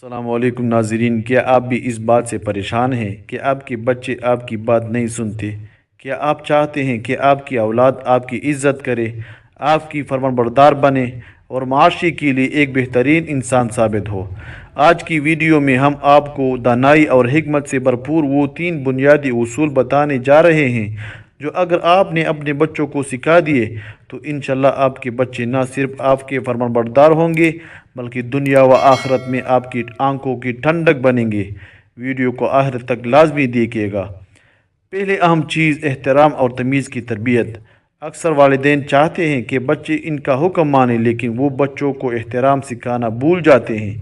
السلام علیکم ناظرین، کیا آپ بھی اس بات سے پریشان ہیں کہ آپ کے بچے آپ کی بات نہیں سنتے؟ کیا آپ چاہتے ہیں کہ آپ کی اولاد آپ کی عزت کرے، آپ کی فرمانبردار بنے اور معاشرے کے لیے ایک بہترین انسان ثابت ہو؟ آج کی ویڈیو میں ہم آپ کو دانائی اور حکمت سے بھرپور وہ 3 بنیادی اصول بتانے جا رہے ہیں جو اگر آپ نے اپنے بچوں کو سکھا دیے تو انشاءاللہ آپ کے بچے نہ صرف آپ کے فرمانبردار ہوں گے بلکہ دنیا و آخرت میں آپ کی آنکھوں کی ٹھنڈک بنیں گے۔ ویڈیو کو آخر تک لازمی دیکھیے گا۔ پہلے اہم چیز احترام اور تمیز کی تربیت۔ اکثر والدین چاہتے ہیں کہ بچے ان کا حکم مانیں لیکن وہ بچوں کو احترام سکھانا بھول جاتے ہیں۔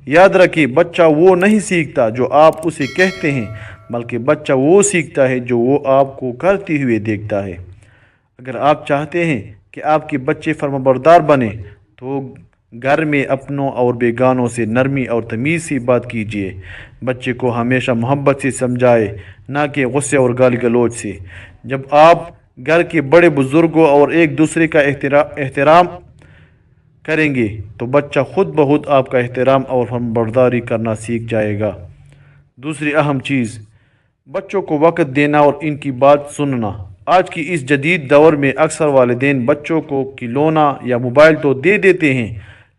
یاد رکھیں، بچہ وہ نہیں سیکھتا جو آپ اسے کہتے ہیں بلکہ بچہ وہ سیکھتا ہے جو وہ آپ کو کرتے ہوئے دیکھتا ہے۔ اگر آپ چاہتے ہیں کہ آپ کے بچے فرمانبردار بنیں تو گھر میں اپنوں اور بیگانوں سے نرمی اور تمیز سے بات کیجیے۔ بچے کو ہمیشہ محبت سے سمجھائے، نہ کہ غصے اور گالی گلوچ سے۔ جب آپ گھر کے بڑے بزرگوں اور ایک دوسرے کا احترام کریں گے تو بچہ خود بخود آپ کا احترام اور فرمانبرداری کرنا سیکھ جائے گا۔ دوسری اہم چیز، بچوں کو وقت دینا اور ان کی بات سننا۔ آج کی اس جدید دور میں اکثر والدین بچوں کو کھلونا یا موبائل تو دے دیتے ہیں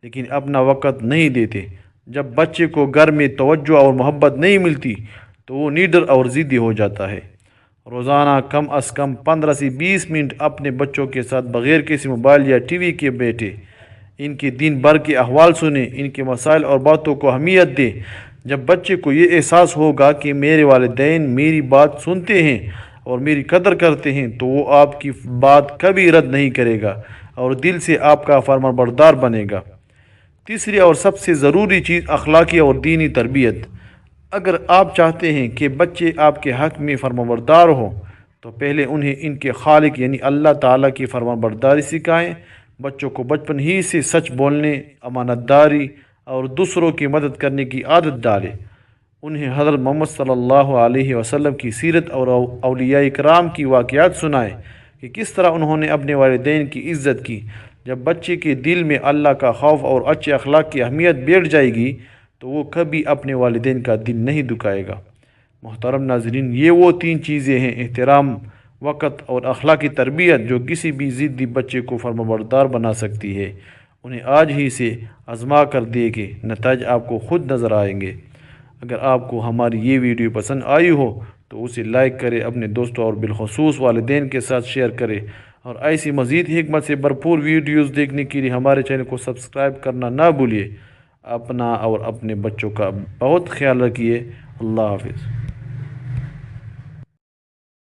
لیکن اپنا وقت نہیں دیتے۔ جب بچے کو گھر میں توجہ اور محبت نہیں ملتی تو وہ نیڈر اور ضدی ہو جاتا ہے۔ روزانہ کم از کم 15 سے 20 منٹ اپنے بچوں کے ساتھ بغیر کسی موبائل یا ٹی وی کے بیٹھے، ان کے دن بھر کے احوال سنیں، ان کے مسائل اور باتوں کو اہمیت دیں۔ جب بچے کو یہ احساس ہوگا کہ میرے والدین میری بات سنتے ہیں اور میری قدر کرتے ہیں تو وہ آپ کی بات کبھی رد نہیں کرے گا اور دل سے آپ کا فرمانبردار بنے گا۔ تیسری اور سب سے ضروری چیز اخلاقی اور دینی تربیت۔ اگر آپ چاہتے ہیں کہ بچے آپ کے حق میں فرمانبردار ہوں تو پہلے انہیں ان کے خالق یعنی اللہ تعالیٰ کی فرمانبرداری سکھائیں۔ بچوں کو بچپن ہی سے سچ بولنے، امانت داری اور دوسروں کی مدد کرنے کی عادت ڈالیں۔ انہیں حضرت محمد صلی اللہ علیہ وسلم کی سیرت اور اولیاء کرام کی واقعات سنائیں کہ کس طرح انہوں نے اپنے والدین کی عزت کی۔ جب بچے کے دل میں اللہ کا خوف اور اچھے اخلاق کی اہمیت بیٹھ جائے گی تو وہ کبھی اپنے والدین کا دل نہیں دکھائے گا۔ محترم ناظرین، یہ وہ 3 چیزیں ہیں، احترام، وقت اور اخلاقی تربیت، جو کسی بھی ضدی بچے کو فرمانبردار بنا سکتی ہے۔ انہیں آج ہی سے آزما کر دیکھیں، نتائج آپ کو خود نظر آئیں گے۔ اگر آپ کو ہماری یہ ویڈیو پسند آئی ہو تو اسے لائک کریں، اپنے دوستوں اور بالخصوص والدین کے ساتھ شیئر کریں، اور ایسی مزید حکمت سے بھرپور ویڈیوز دیکھنے کے لیے ہمارے چینل کو سبسکرائب کرنا نہ بھولیے۔ اپنا اور اپنے بچوں کا بہت خیال رکھیے۔ اللہ حافظ۔